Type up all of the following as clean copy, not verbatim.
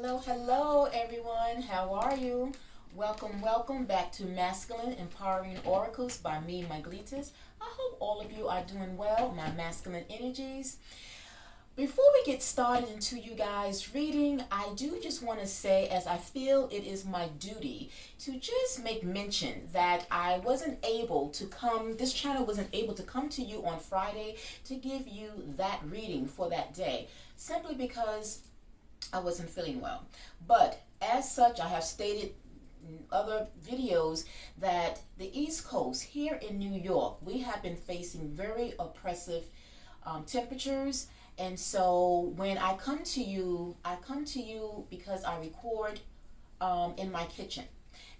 Hello everyone. How are you? Welcome back to Masculine Empowering Oracles by me, Maglitas. I hope all of you are doing well, my masculine energies. Before we get started into you guys reading, I do just want to say, as I feel it is my duty to just make mention that I wasn't able to come, this channel wasn't able to come to you on Friday to give you that reading for that day, simply because I wasn't feeling well. But as such, I have stated in other videos that the East Coast here in New York, we have been facing very oppressive temperatures. And so when I come to you because I record in my kitchen.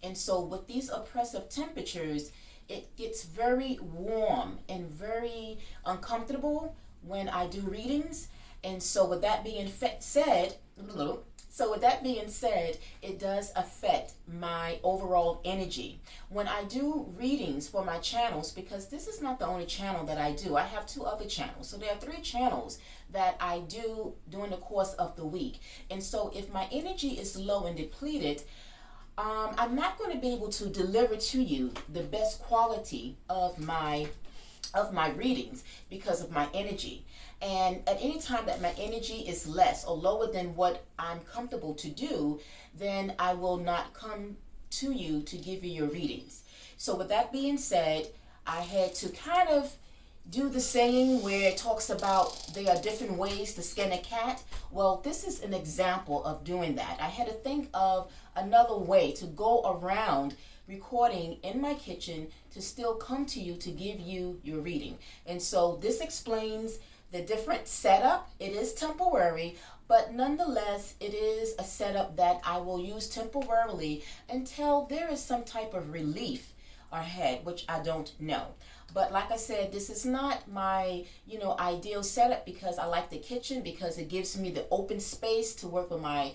And so with these oppressive temperatures, it gets very warm and very uncomfortable when I do readings. And so with that being said, it does affect my overall energy. When I do readings for my channels, because this is not the only channel that I do, I have two other channels. So there are three channels that I do during the course of the week. And so if my energy is low and depleted, I'm not going to be able to deliver to you the best quality of my readings because of my energy. And at any time that my energy is less or lower than what I'm comfortable to do, then I will not come to you to give you your readings. So with that being said, I had to kind of do the saying where it talks about there are different ways to skin a cat. Well, this is an example of doing that. I had to think of another way to go around recording in my kitchen to still come to you to give you your reading. And so this explains the different setup. It is temporary, but nonetheless, it is a setup that I will use temporarily until there is some type of relief ahead, which I don't know. But like I said, this is not my, ideal setup because I like the kitchen because it gives me the open space to work with my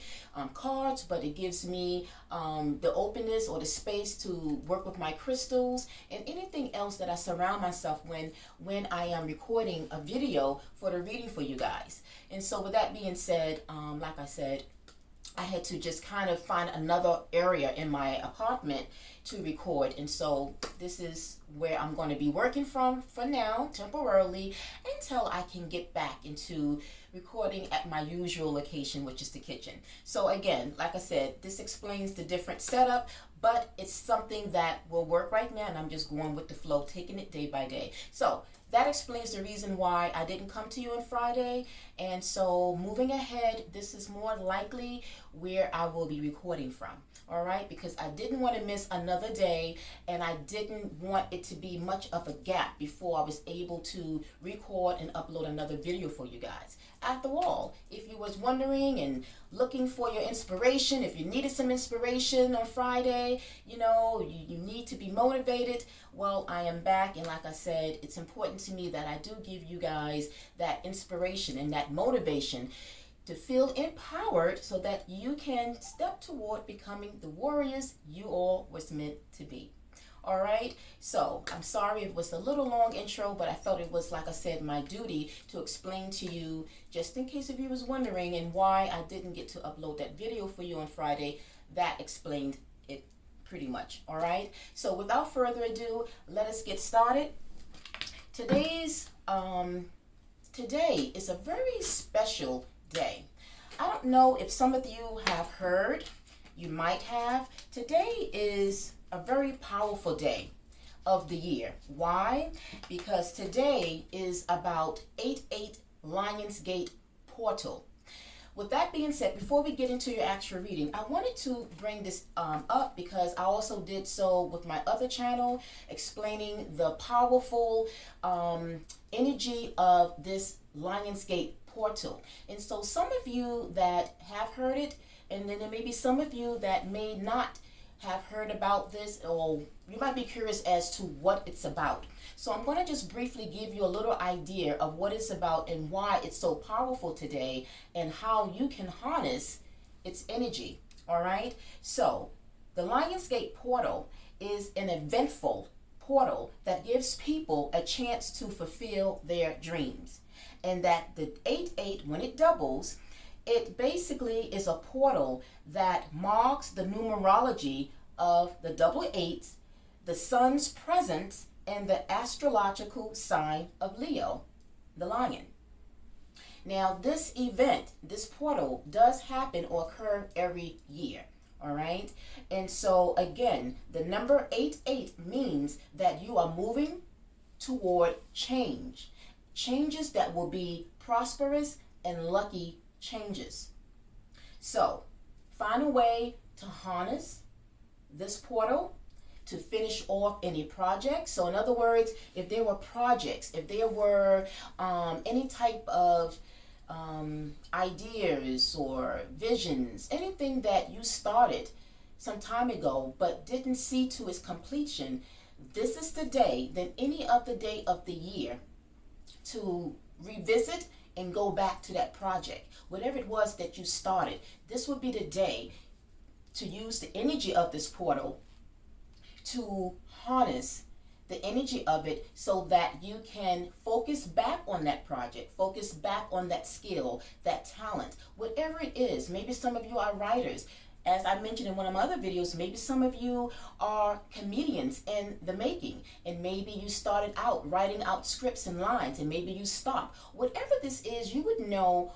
cards, but it gives me the openness or the space to work with my crystals and anything else that I surround myself when I am recording a video for the reading for you guys. And so with that being said, like I said, I had to just kind of find another area in my apartment to record. And so this is where I'm going to be working from for now, temporarily, until I can get back into recording at my usual location, which is the kitchen. So again, like I said, this explains the different setup, but it's something that will work right now, and I'm just going with the flow, taking it day by day. So that explains the reason why I didn't come to you on Friday. And so moving ahead, this is more likely where I will be recording from. All right, because I didn't want to miss another day, and I didn't want it to be much of a gap before I was able to record and upload another video for you guys. After all, if you was wondering and looking for your inspiration, if you needed some inspiration on Friday, you need to be motivated, well, I am back. And like I said, it's important to me that I do give you guys that inspiration and that motivation to feel empowered so that you can step toward becoming the warriors you all was meant to be. All right, so I'm sorry it was a little long intro, but I felt it was, like I said, my duty to explain to you, just in case if you was wondering and why I didn't get to upload that video for you on Friday. That explained it pretty much. All right, so without further ado, let us get started. Today is a very special day. I don't know if some of you have heard, you might have. Today is a very powerful day of the year. Why? Because today is about 88 Lionsgate Portal. With that being said, before we get into your actual reading, I wanted to bring this up because I also did so with my other channel, explaining the powerful energy of this Lionsgate Portal. And so some of you that have heard it, and then there may be some of you that may not have heard about this, or you might be curious as to what it's about. So I'm going to just briefly give you a little idea of what it's about and why it's so powerful today and how you can harness its energy. All right, so the Lionsgate Portal is an eventful portal that gives people a chance to fulfill their dreams. And that the 88, when it doubles, It basically is a portal that marks the numerology of the double eights, the sun's presence, and the astrological sign of Leo, the lion. Now, this event, this portal, does happen or occur every year. All right. And so, again, the number 88 means that you are moving toward change. Changes that will be prosperous and lucky changes. So, find a way to harness this portal to finish off any projects. So in other words, if there were projects, if there were any type of ideas or visions, anything that you started some time ago but didn't see to its completion, this is the day, than any other day of the year, to revisit and go back to that project. Whatever it was that you started, this would be the day to use the energy of this portal to harness the energy of it so that you can focus back on that project, focus back on that skill, that talent, whatever it is. Maybe some of you are writers. As I mentioned in one of my other videos, maybe some of you are comedians in the making, and maybe you started out writing out scripts and lines, and maybe you stopped. Whatever this is, you would know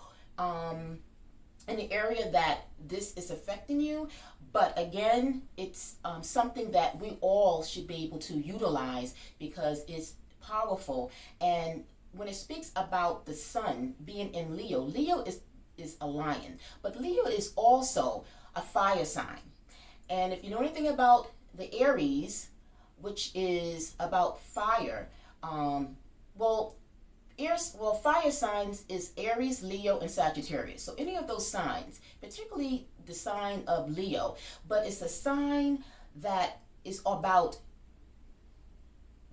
in the area that this is affecting you. But again, it's something that we all should be able to utilize because it's powerful. And when it speaks about the sun being in Leo, Leo is a lion, but Leo is also a fire sign. And if you know anything about the Aries, which is about fire, fire signs is Aries, Leo, and Sagittarius. So any of those signs, particularly the sign of Leo, but it's a sign that is about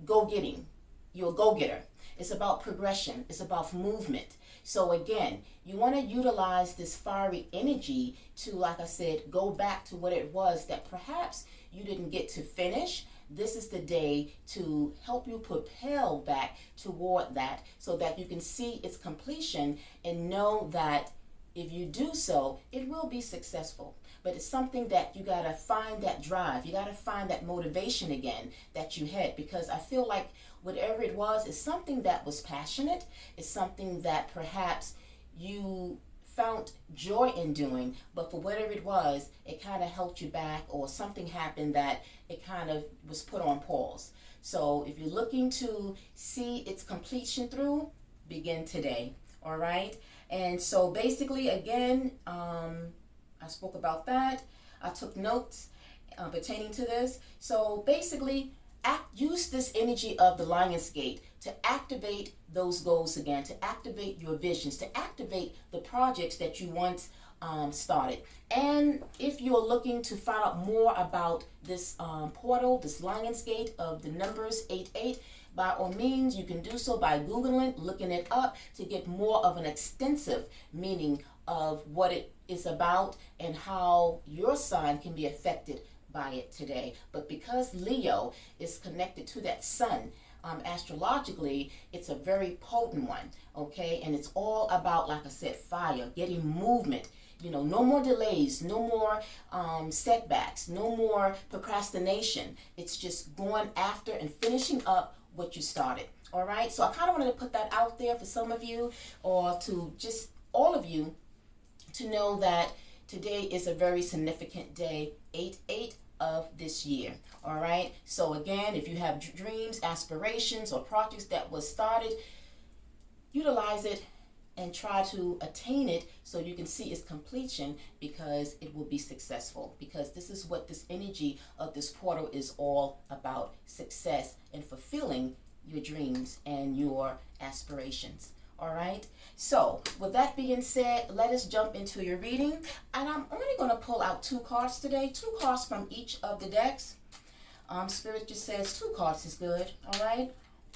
go-getting. You're a go-getter. It's about progression. It's about movement. So again, you want to utilize this fiery energy to, like I said, go back to what it was that perhaps you didn't get to finish. This is the day to help you propel back toward that so that you can see its completion and know that if you do so, it will be successful. But it's something that you got to find that drive. You got to find that motivation again that you had, because I feel like whatever it was is something that was passionate. It's something that perhaps you found joy in doing, but for whatever it was, it kind of held you back, or something happened that it kind of was put on pause. So if you're looking to see its completion through, begin today. All right. And so basically, again, I spoke about that. I took notes pertaining to this. So basically, use this energy of the Lion's Gate to activate those goals again, to activate your visions, to activate the projects that you once started. And if you're looking to find out more about this portal, this Lion's Gate of the numbers 88, by all means, you can do so by Googling, looking it up to get more of an extensive meaning of what it is about and how your sign can be affected by it today. But because Leo is connected to that sun, astrologically, it's a very potent one, okay? And it's all about, like I said, fire, getting movement. You know, no more delays, no more setbacks, no more procrastination. It's just going after and finishing up what you started. All right, so I kind of wanted to put that out there for some of you, or to just all of you, to know that today is a very significant day, 8/8 of this year. All right, so again, if you have dreams, aspirations, or projects that was started, utilize it and try to attain it so you can see its completion, because it will be successful. Because this is what this energy of this portal is all about: success and fulfilling your dreams and your aspirations. All right, so with that being said, let us jump into your reading. And I'm only going to pull out 2 cards today, 2 cards from each of the decks. Spirit just says 2 cards is good. All right.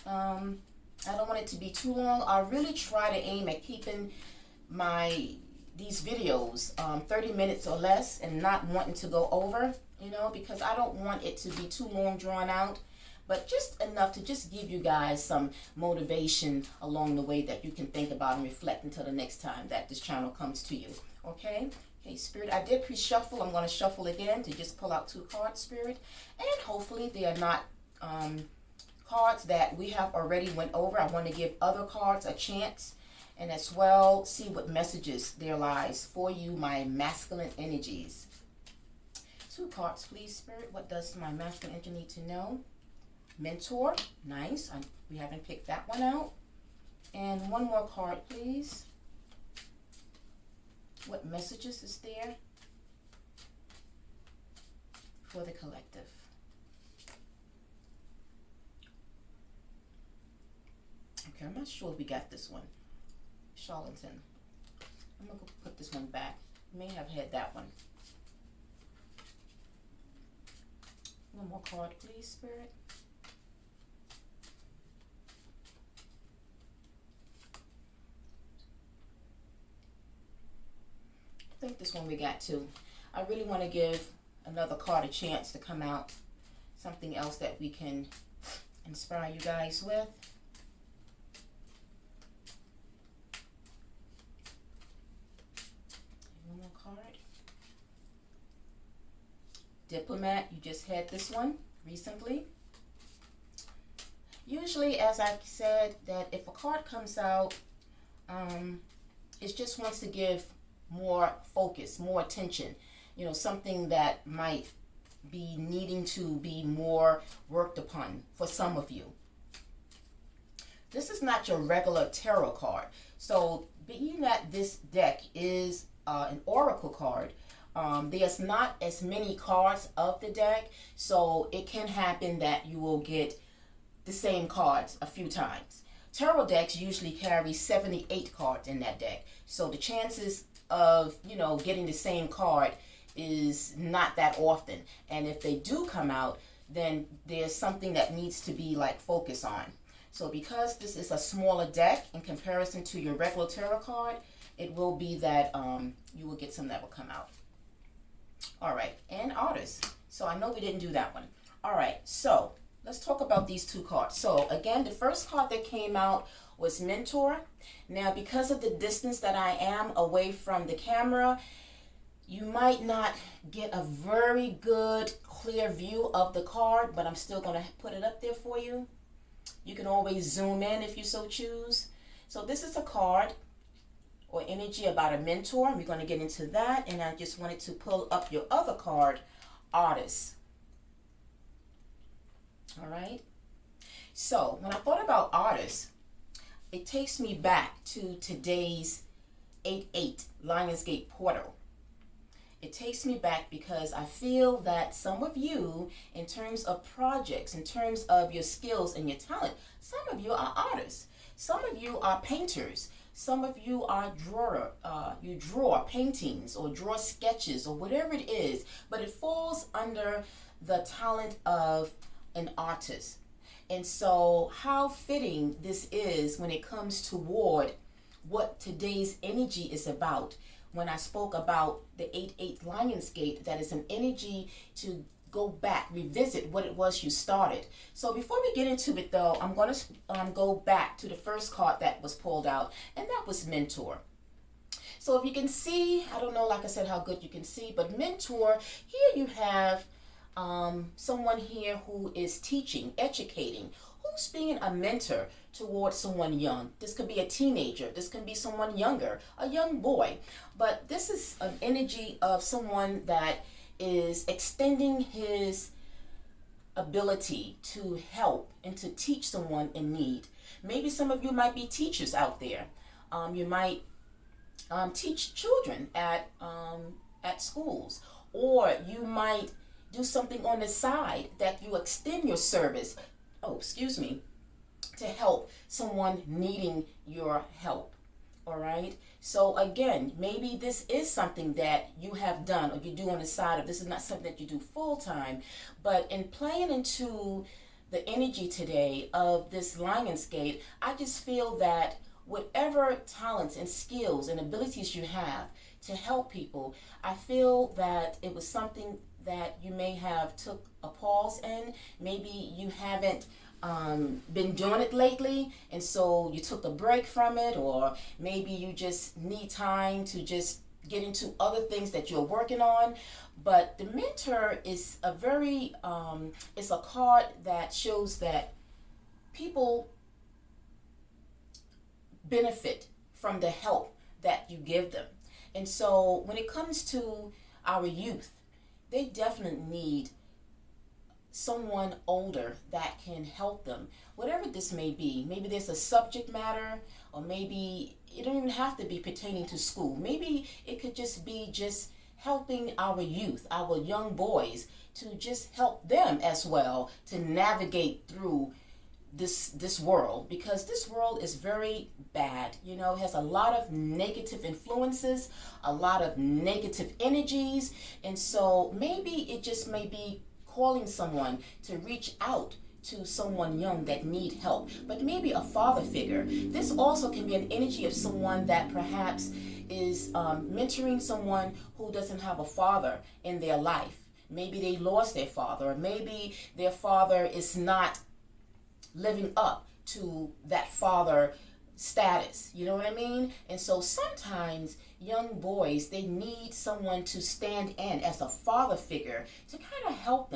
I don't want it to be too long. I really try to aim at keeping these videos 30 minutes or less, and not wanting to go over, because I don't want it to be too long drawn out. but just enough to just give you guys some motivation along the way that you can think about and reflect until the next time that this channel comes to you. Okay? Okay, Spirit, I did pre-shuffle. I'm going to shuffle again to just pull out 2 cards, Spirit. And hopefully they are not cards that we have already went over. I want to give other cards a chance and as well see what messages there lies for you, my masculine energies. 2 cards, please, Spirit. What does my masculine energy need to know? Mentor. Nice. We haven't picked that one out. And 1 more card, please. What messages is there for the collective? Okay, I'm not sure if we got this one. Charlatan. I'm going to put this one back. May have had that one. 1 more card, please, Spirit. I think this one we got too. I really want to give another card a chance to come out. Something else that we can inspire you guys with. One more card. Diplomat, you just had this one recently. Usually, as I said, that if a card comes out, it just wants to give more focus, more attention, you know, something that might be needing to be more worked upon for some of you. This is not your regular tarot card. So being that this deck is an oracle card, there's not as many cards of the deck, so it can happen that you will get the same cards a few times. Tarot decks usually carry 78 cards in that deck, so the chances of, you know, getting the same card is not that often. And if they do come out, then there's something that needs to be like focused on. So because this is a smaller deck in comparison to your regular tarot card, it will be that you will get some that will come out. All right, and artists. So I know we didn't do that one. All right, so let's talk about these 2 cards. So again, the first card that came out was Mentor. Now, because of the distance that I am away from the camera, you might not get a very good, clear view of the card, but I'm still going to put it up there for you. You can always zoom in if you so choose. So this is a card or energy about a mentor. We're going to get into that, and I just wanted to pull up your other card, Artist. All right. So when I thought about artists, it takes me back to today's 8/8 Lionsgate portal. It takes me back because I feel that some of you, in terms of projects, in terms of your skills and your talent, some of you are artists. Some of you are painters. Some of you are you draw paintings or draw sketches or whatever it is, but it falls under the talent of an artist. And so how fitting this is when it comes toward what today's energy is about. When I spoke about the 8/8 Lionsgate, that is an energy to go back, revisit what it was you started. So before we get into it though, I'm going to go back to the first card that was pulled out, and that was Mentor. So if you can see, I don't know, like I said, how good you can see, but Mentor, here you have someone here who is teaching, educating, who's being a mentor towards someone young. This could be a teenager, this can be someone younger, a young boy, but this is an energy of someone that is extending his ability to help and to teach someone in need. Maybe some of you might be teachers out there. You might teach children at schools, or you might do something on the side that you extend your service, to help someone needing your help. All right. So again, maybe this is something that you have done or you do on the side of, this is not something that you do full time, but in playing into the energy today of this Lionsgate, I just feel that whatever talents and skills and abilities you have to help people, I feel that it was something that you may have took a pause in. Maybe you haven't been doing it lately, and so you took a break from it, or maybe you just need time to just get into other things that you're working on. But the mentor is a very it's a card that shows that people benefit from the help that you give them. And so when it comes to our youth, they definitely need someone older that can help them, whatever this may be. Maybe there's a subject matter, or maybe it don't even have to be pertaining to school. Maybe it could just be just helping our youth, our young boys, to just help them as well to navigate through this world, because this world is very bad. You know, it has a lot of negative influences, a lot of negative energies, and so maybe it just may be calling someone to reach out to someone young that need help, but maybe a father figure. This also can be an energy of someone that perhaps is mentoring someone who doesn't have a father in their life. Maybe they lost their father, or maybe their father is not living up to that father status, you know what I mean? And so sometimes young boys, they need someone to stand in as a father figure to kind of help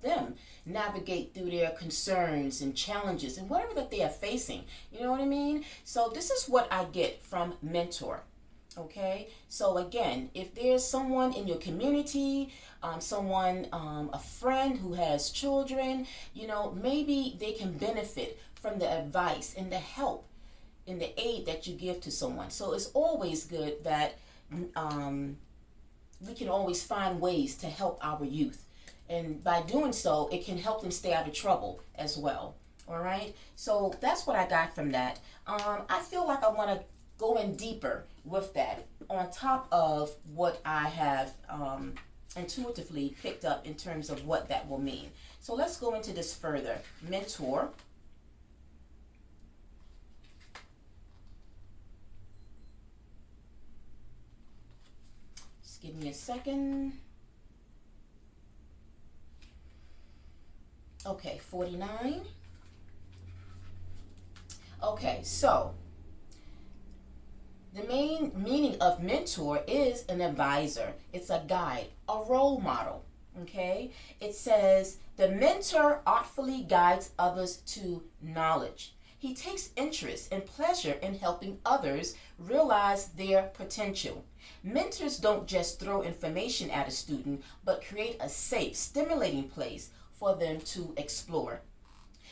them navigate through their concerns and challenges and whatever that they are facing, you know what I mean? So this is what I get from mentor. Okay, so again, if there's someone in your community, a friend who has children, you know, maybe they can benefit from the advice and the help and the aid that you give to someone. So it's always good that we can always find ways to help our youth. And by doing so, it can help them stay out of trouble as well. All right, so that's what I got from that. I feel like I want to go in deeper with that on top of what I have intuitively picked up in terms of what that will mean. So let's go into this further. Mentor. Just give me a second. Okay, 49. Okay, so the main meaning of mentor is an advisor. It's a guide, a role model. Okay? It says the mentor artfully guides others to knowledge. He takes interest and pleasure in helping others realize their potential. Mentors don't just throw information at a student, but create a safe, stimulating place for them to explore.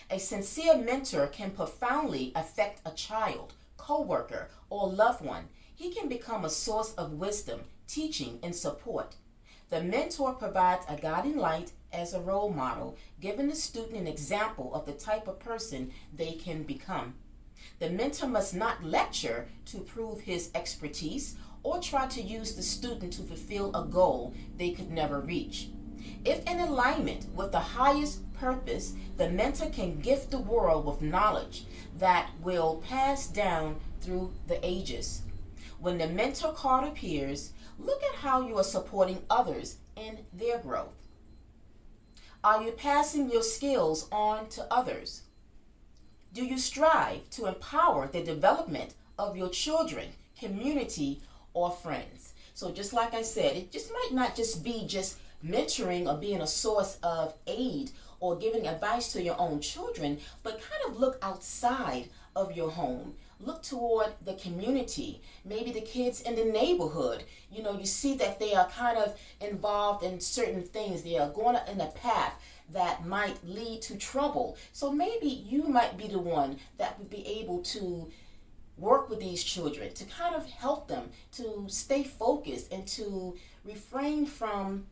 A sincere mentor can profoundly affect a child, co-worker, or loved one. He can become a source of wisdom, teaching, and support. The mentor provides a guiding light as a role model, giving the student an example of the type of person they can become. The mentor must not lecture to prove his expertise or try to use the student to fulfill a goal they could never reach. If in alignment with the highest purpose, the mentor can gift the world with knowledge that will pass down through the ages. When the mentor card appears, look at how you are supporting others in their growth. Are you passing your skills on to others? Do you strive to empower the development of your children, community, or friends? So just like I said, it just might not just be just mentoring or being a source of aid or giving advice to your own children, but kind of look outside of your home. Look toward the community, maybe the kids in the neighborhood. You know, you see that they are kind of involved in certain things. They are going in a path that might lead to trouble. So maybe you might be the one that would be able to work with these children to kind of help them to stay focused and to refrain from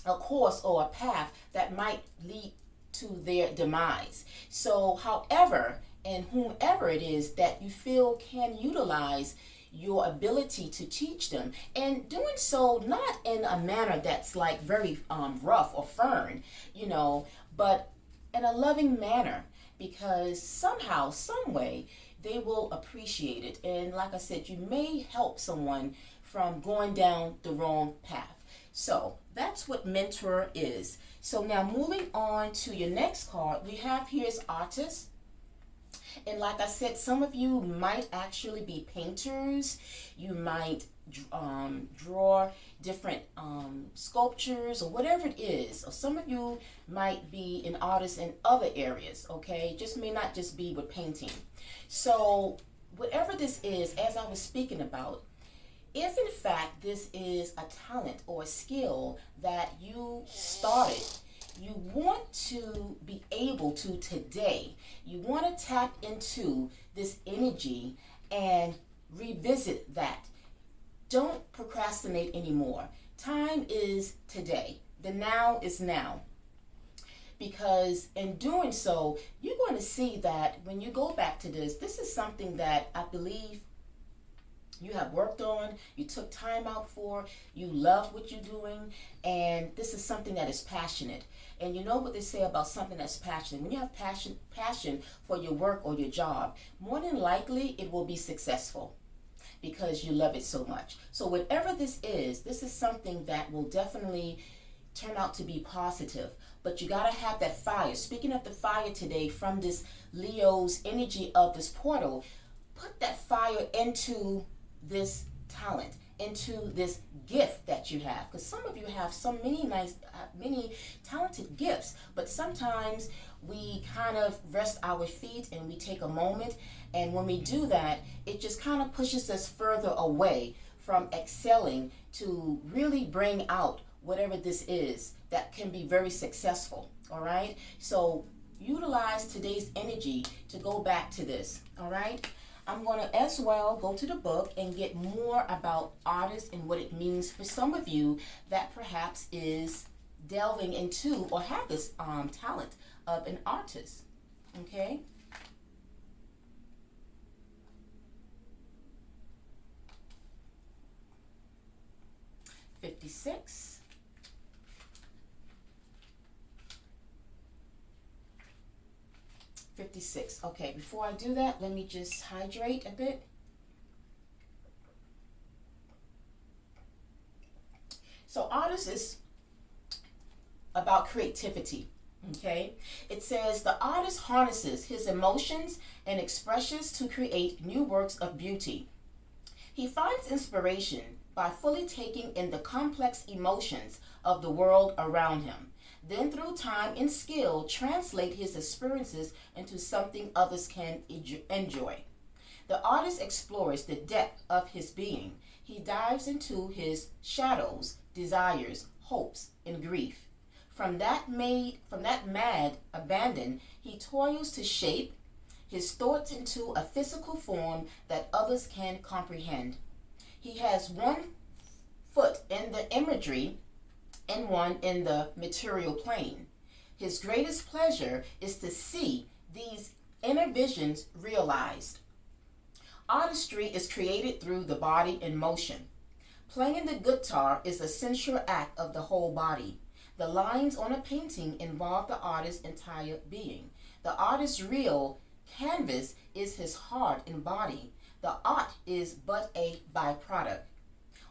a course or a path that might lead to their demise. So however and whomever it is that you feel can utilize your ability to teach them, and doing so not in a manner that's like very rough or firm, you know, but in a loving manner, because somehow, some way, they will appreciate it. And like I said, you may help someone from going down the wrong path. So that's what mentor is. So now moving on to your next card, we have here is artist. And like I said, some of you might actually be painters. You might draw different sculptures or whatever it is. Or some of you might be an artist in other areas, okay? Just may not just be with painting. So whatever this is, as I was speaking about, if in fact this is a talent or a skill that you started, you want to be able to today, you want to tap into this energy and revisit that. Don't procrastinate anymore. Time is today. The now is now. Because in doing so, you're going to see that when you go back to this, this is something that I believe you have worked on, you took time out for, you love what you're doing, and this is something that is passionate. And you know what they say about something that's passionate. When you have passion for your work or your job, more than likely it will be successful because you love it so much. So whatever this is something that will definitely turn out to be positive. But you got to have that fire. Speaking of the fire today from this Leo's energy of this portal, put that fire into this talent, into this gift that you have, because some of you have so many many talented gifts, but sometimes we kind of rest our feet and we take a moment, and when we do that, it just kind of pushes us further away from excelling to really bring out whatever this is that can be very successful. All right, so utilize today's energy to go back to this. All right, I'm going to as well go to the book and get more about artists and what it means for some of you that perhaps is delving into or have this talent of an artist. Okay. $56. $56. Okay, before I do that, let me just hydrate a bit. So artist is about creativity, okay? It says the artist harnesses his emotions and expressions to create new works of beauty. He finds inspiration by fully taking in the complex emotions of the world around him. Then through time and skill, translate his experiences into something others can enjoy. The artist explores the depth of his being. He dives into his shadows, desires, hopes, and grief. From that mad abandon, he toils to shape his thoughts into a physical form that others can comprehend. He has one foot in the imagery and one in the material plane. His greatest pleasure is to see these inner visions realized. Artistry is created through the body in motion. Playing the guitar is a sensual act of the whole body. The lines on a painting involve the artist's entire being. The artist's real canvas is his heart and body. The art is but a byproduct.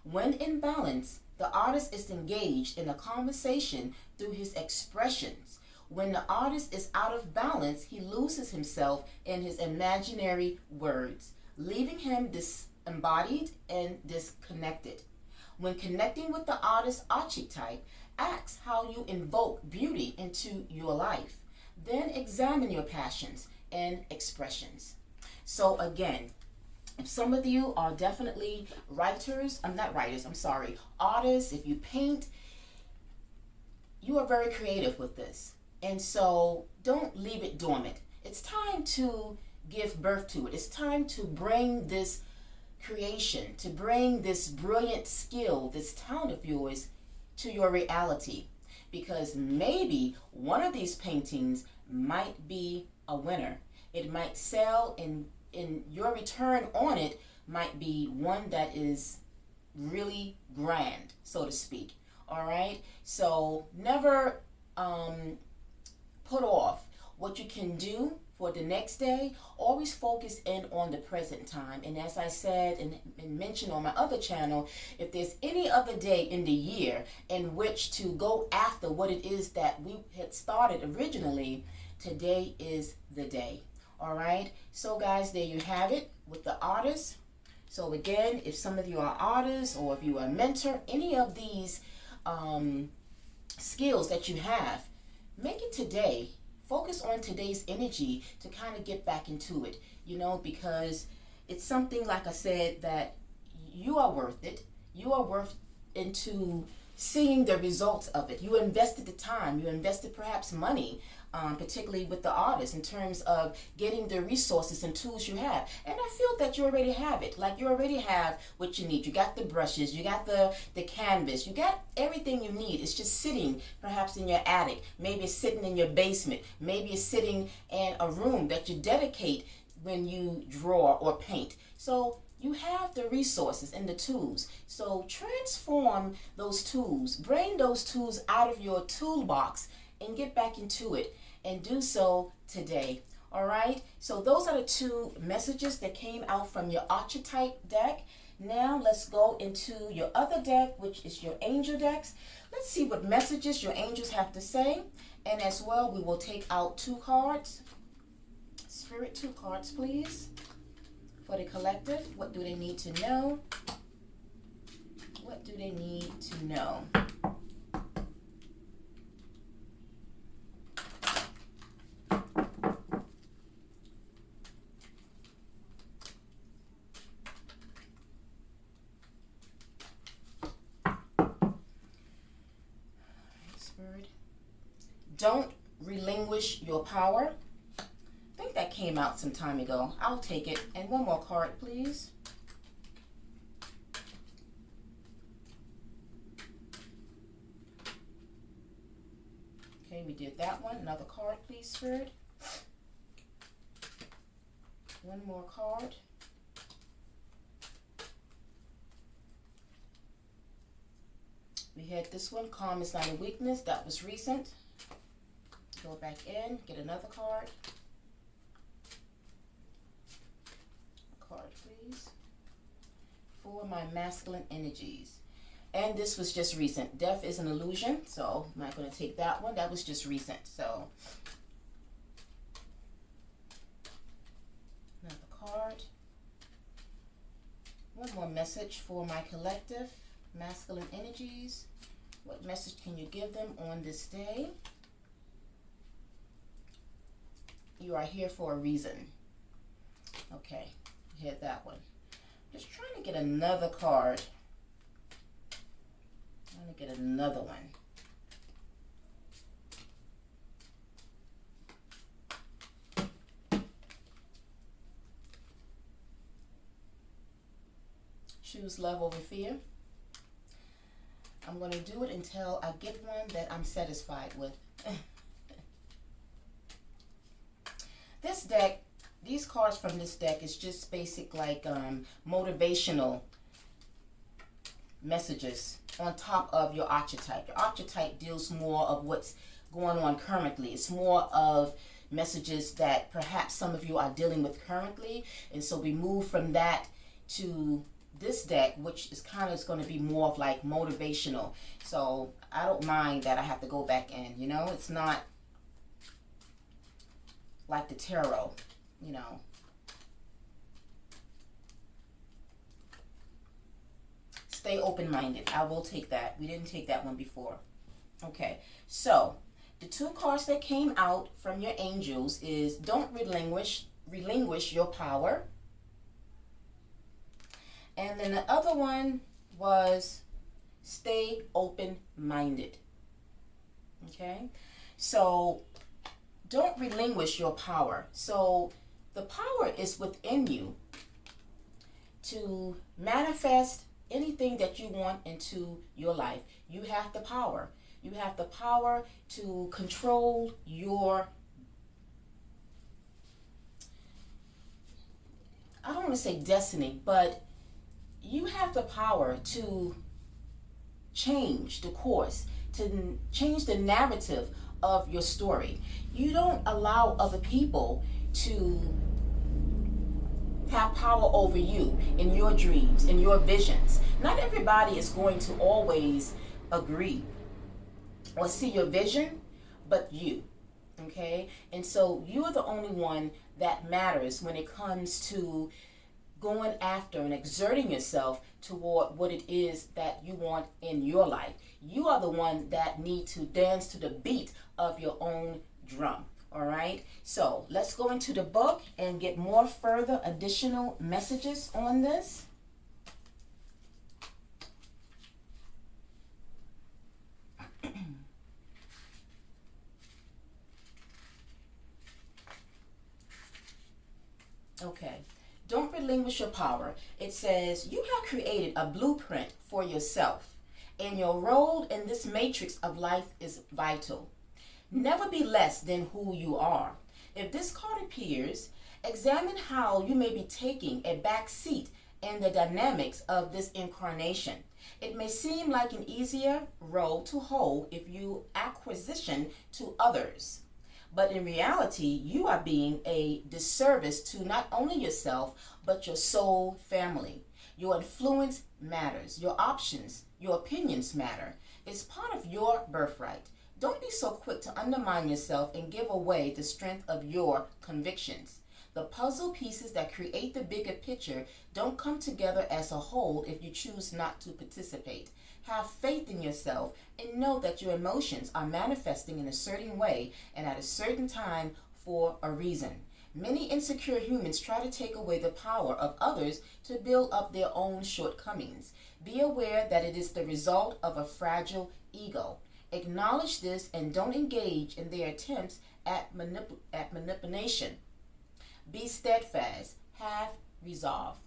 When in balance, the artist is engaged in a conversation through his expressions. When the artist is out of balance, he loses himself in his imaginary words, leaving him disembodied and disconnected. When connecting with the artist's archetype, ask how you invoke beauty into your life. Then examine your passions and expressions. So again, if some of you are definitely artists, if you paint, you are very creative with this. And so don't leave it dormant. It's time to give birth to it. It's time to bring this creation, to bring this brilliant skill, this talent of yours to your reality. Because maybe one of these paintings might be a winner. It might sell, and your return on it might be one that is really grand, so to speak. All right, so never put off what you can do for the next day, always focus in on the present time. And as I said and mentioned on my other channel, if there's any other day in the year in which to go after what it is that we had started originally, today is the day. All right. So guys, there you have it with the artists. So again, if some of you are artists or if you are a mentor, any of these skills that you have, make it today. Focus on today's energy to kind of get back into it, you know, because it's something, like I said, that you are worth it. You are worth into seeing the results of it. You invested the time, you invested perhaps money, particularly with the artist, in terms of getting the resources and tools you have. And I feel that you already have it. Like, you already have what you need. You got the brushes, you got the canvas, you got everything you need. It's just sitting perhaps in your attic. Maybe it's sitting in your basement. Maybe it's sitting in a room that you dedicate when you draw or paint. So you have the resources and the tools. So transform those tools. Bring those tools out of your toolbox and get back into it, and do so today. All right, so those are the two messages that came out from your archetype deck. Now let's go into your other deck, which is your angel decks. Let's see what messages your angels have to say. And as well, we will take out 2 cards. Spirit, 2 cards, please, for the collective. What do they need to know? What do they need to know? Don't relinquish your power. I think that came out some time ago. I'll take it. And one more card, please. Okay, we did that one. Another card, please, Spirit. One more card. We had this one, calm is not a weakness. That was recent. Go back in, get another card. Card, please. For my masculine energies. And this was just recent. Death is an illusion, so I'm not going to take that one. That was just recent. So, another card. One more message for my collective masculine energies. What message can you give them on this day? You are here for a reason. Okay, you had that one. Just trying to get another card. Trying to get another one. Choose love over fear. I'm going to do it until I get one that I'm satisfied with. This deck, these cards from this deck is just basic, like motivational messages on top of your archetype. Your archetype deals more of what's going on currently. It's more of messages that perhaps some of you are dealing with currently. And so we move from that to this deck, which is kind of going to be more of like motivational. So I don't mind that I have to go back in, you know, it's not like the tarot, you know. Stay open-minded. I will take that. We didn't take that one before. Okay, so the 2 cards that came out from your angels is don't relinquish your power. And then the other one was stay open-minded. Okay, so don't relinquish your power. So the power is within you to manifest anything that you want into your life. You have the power. You have the power to control your, I don't want to say destiny, but you have the power to change the course, to change the narrative of your story. You don't allow other people to have power over you in your dreams, in your visions. Not everybody is going to always agree or see your vision, but you. Okay? And so you are the only one that matters when it comes to going after and exerting yourself toward what it is that you want in your life. You are the one that need to dance to the beat of your own drum. All right, so let's go into the book and get more further additional messages on this. Okay, don't relinquish your power. It says you have created a blueprint for yourself, and your role in this matrix of life is vital. Never be less than who you are. If this card appears, examine how you may be taking a back seat in the dynamics of this incarnation. It may seem like an easier role to hold if you acquisition to others. But in reality, you are being a disservice to not only yourself, but your soul family. Your influence matters. Your options, your opinions matter. It's part of your birthright. Don't be so quick to undermine yourself and give away the strength of your convictions. The puzzle pieces that create the bigger picture don't come together as a whole if you choose not to participate. Have faith in yourself and know that your emotions are manifesting in a certain way and at a certain time for a reason. Many insecure humans try to take away the power of others to build up their own shortcomings. Be aware that it is the result of a fragile ego. Acknowledge this and don't engage in their attempts at manipulation. Be steadfast. Have resolve.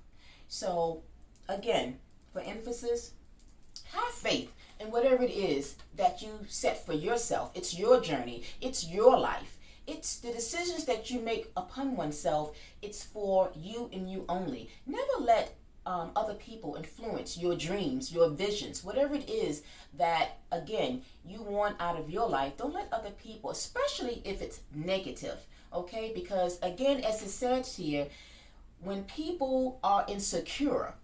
So, again, for emphasis, have faith in whatever it is that you set for yourself. It's your journey. It's your life. It's the decisions that you make upon oneself. It's for you and you only. Never let other people influence your dreams, your visions, whatever it is that, again, you want out of your life. Don't let other people, especially if it's negative, okay? Because, again, as it says here, when people are insecure,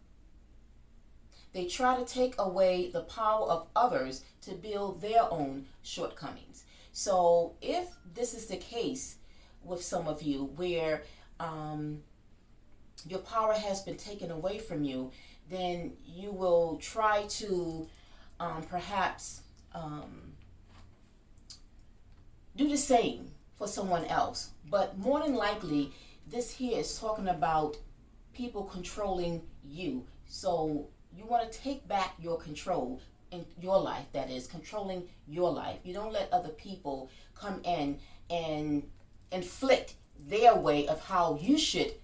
they try to take away the power of others to build their own shortcomings. So if this is the case with some of you where your power has been taken away from you, then you will try to perhaps do the same for someone else. But more than likely, this here is talking about people controlling you. So you want to take back your control in your life, that is, controlling your life. You don't let other people come in and inflict their way of how you should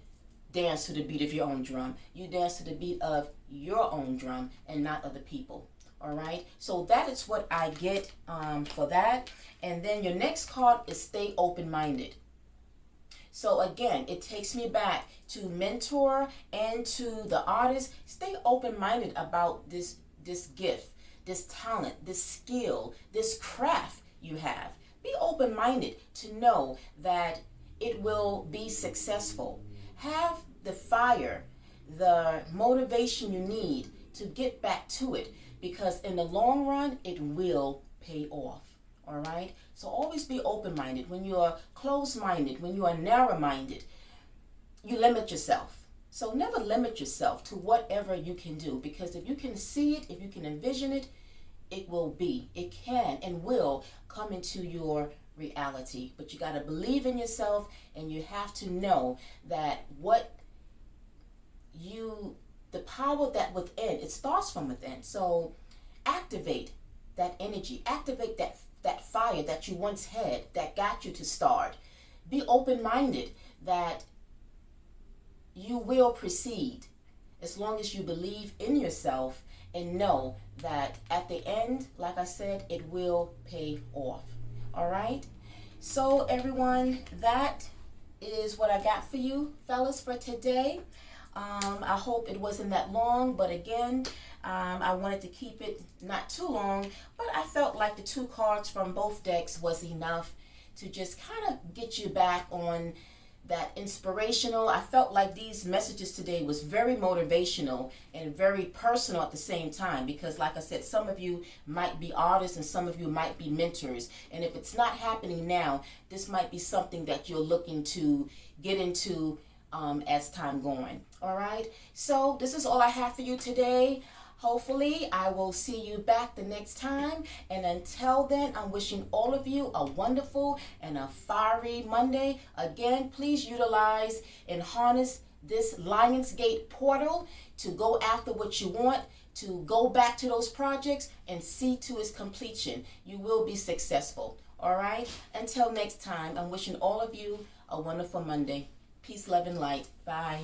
dance to the beat of your own drum. You dance to the beat of your own drum and not other people. All right, so that is what I get for that. And then your next card is stay open-minded. So again, it takes me back to mentor and to the artist. Stay open-minded about this gift, this talent, this skill, this craft you have. Be open-minded to know that it will be successful. Have the fire, the motivation you need to get back to it, because in the long run, it will pay off. All right? So always be open-minded. When you are closed-minded, when you are narrow-minded, you limit yourself. So never limit yourself to whatever you can do, because if you can see it, if you can envision it, it will be. It can and will come into your reality. But you got to believe in yourself, and you have to know that the power that within, it starts from within. So activate that energy, activate that fire that you once had that got you to start. Be open-minded that you will proceed as long as you believe in yourself and know that at the end, like I said, it will pay off. All right? So everyone, that is what I got for you, fellas, for today. I hope it wasn't that long, but again, I wanted to keep it not too long, but I felt like the 2 cards from both decks was enough to just kind of get you back on that inspirational. I felt like these messages today was very motivational and very personal at the same time, because like I said, some of you might be artists and some of you might be mentors, and if it's not happening now, this might be something that you're looking to get into as time going. All right, so this is all I have for you today. Hopefully, I will see you back the next time. And until then, I'm wishing all of you a wonderful and a fiery Monday. Again, please utilize and harness this Lionsgate portal to go after what you want, to go back to those projects and see to its completion. You will be successful. All right? Until next time, I'm wishing all of you a wonderful Monday. Peace, love, and light. Bye.